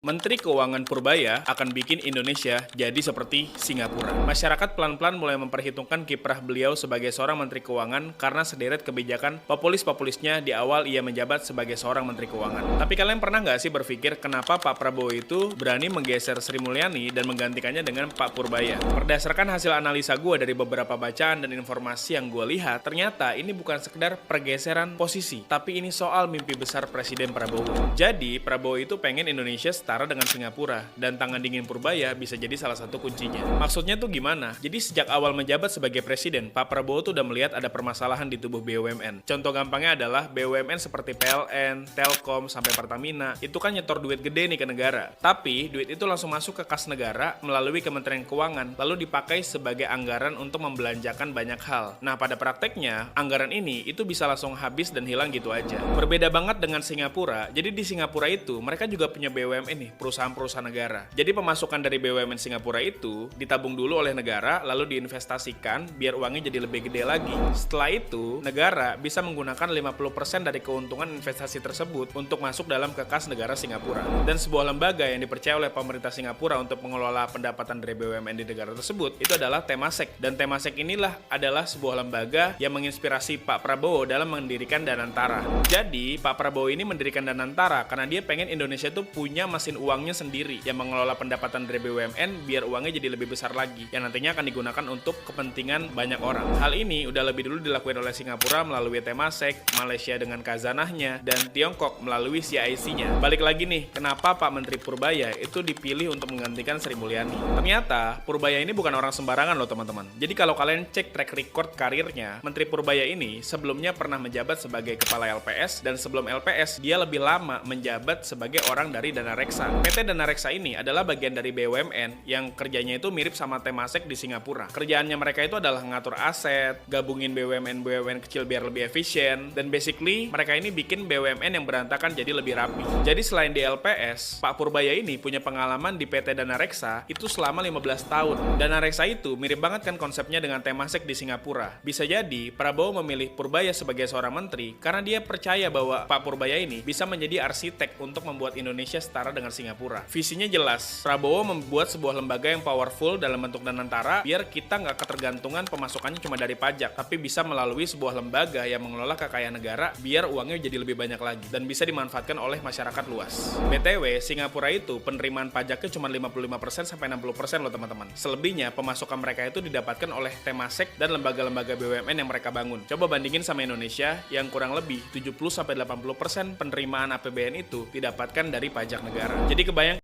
Menteri Keuangan Purbaya akan bikin Indonesia jadi seperti Singapura. Masyarakat pelan-pelan mulai memperhitungkan kiprah beliau sebagai seorang Menteri Keuangan karena sederet kebijakan populis-populisnya di awal ia menjabat sebagai seorang Menteri Keuangan. Tapi kalian pernah nggak sih berpikir kenapa Pak Prabowo itu berani menggeser Sri Mulyani dan menggantikannya dengan Pak Purbaya? Berdasarkan hasil analisa gue dari beberapa bacaan dan informasi yang gue lihat, ternyata ini bukan sekedar pergeseran posisi, tapi ini soal mimpi besar Presiden Prabowo. Jadi, Prabowo itu pengen Indonesia setara dengan Singapura, dan tangan dingin Purbaya bisa jadi salah satu kuncinya. Maksudnya tuh gimana? Jadi sejak awal menjabat sebagai presiden, Pak Prabowo tuh udah melihat ada permasalahan di tubuh BUMN. Contoh gampangnya adalah BUMN seperti PLN, Telkom, sampai Pertamina, itu kan nyetor duit gede nih ke negara. Tapi, duit itu langsung masuk ke kas negara melalui Kementerian Keuangan, lalu dipakai sebagai anggaran untuk membelanjakan banyak hal. Nah, pada prakteknya, anggaran ini itu bisa langsung habis dan hilang gitu aja. Berbeda banget dengan Singapura, jadi di Singapura itu mereka juga punya BUMN nih, perusahaan-perusahaan negara. Jadi pemasukan dari BUMN Singapura itu ditabung dulu oleh negara, lalu diinvestasikan biar uangnya jadi lebih gede lagi. Setelah itu, negara bisa menggunakan 50% dari keuntungan investasi tersebut untuk masuk dalam kekas negara Singapura. Dan sebuah lembaga yang dipercaya oleh pemerintah Singapura untuk mengelola pendapatan dari BUMN di negara tersebut itu adalah Temasek. Dan Temasek inilah adalah sebuah lembaga yang menginspirasi Pak Prabowo dalam mendirikan Danantara. Jadi, Pak Prabowo ini mendirikan Danantara karena dia pengen Indonesia tuh punya mesin uangnya sendiri yang mengelola pendapatan dari BUMN biar uangnya jadi lebih besar lagi yang nantinya akan digunakan untuk kepentingan banyak orang. Hal ini udah lebih dulu dilakukan oleh Singapura melalui Temasek, Malaysia dengan Khazanahnya, dan Tiongkok melalui CIC-nya. Balik lagi nih, kenapa Pak Menteri Purbaya itu dipilih untuk menggantikan Sri Mulyani? Ternyata Purbaya ini bukan orang sembarangan loh teman-teman. Jadi kalau kalian cek track record karirnya, Menteri Purbaya ini sebelumnya pernah menjabat sebagai kepala LPS, dan sebelum LPS dia lebih lama menjabat sebagai orang dari Danareksa. PT Danareksa ini adalah bagian dari BUMN yang kerjanya itu mirip sama Temasek di Singapura. Kerjaannya mereka itu adalah ngatur aset, gabungin BUMN kecil biar lebih efisien, dan basically mereka ini bikin BUMN yang berantakan jadi lebih rapi. Jadi selain di LPS, Pak Purbaya ini punya pengalaman di PT Danareksa itu selama 15 tahun. Danareksa itu mirip banget kan konsepnya dengan Temasek di Singapura. Bisa jadi Prabowo memilih Purbaya sebagai seorang menteri karena dia percaya bahwa Pak Purbaya ini bisa menjadi arsitek untuk membuat Indonesia setara dengan Singapura. Visinya jelas, Prabowo membuat sebuah lembaga yang powerful dalam bentuk Danantara biar kita nggak ketergantungan pemasukannya cuma dari pajak, tapi bisa melalui sebuah lembaga yang mengelola kekayaan negara biar uangnya jadi lebih banyak lagi dan bisa dimanfaatkan oleh masyarakat luas. BTW, Singapura itu penerimaan pajaknya cuma 55% sampai 60% loh teman-teman. Selebihnya pemasukan mereka itu didapatkan oleh Temasek dan lembaga-lembaga BUMN yang mereka bangun. Coba bandingin sama Indonesia yang kurang lebih 70 sampai 80% penerimaan APBN itu didapatkan dari pajak negara. Jadi kebayang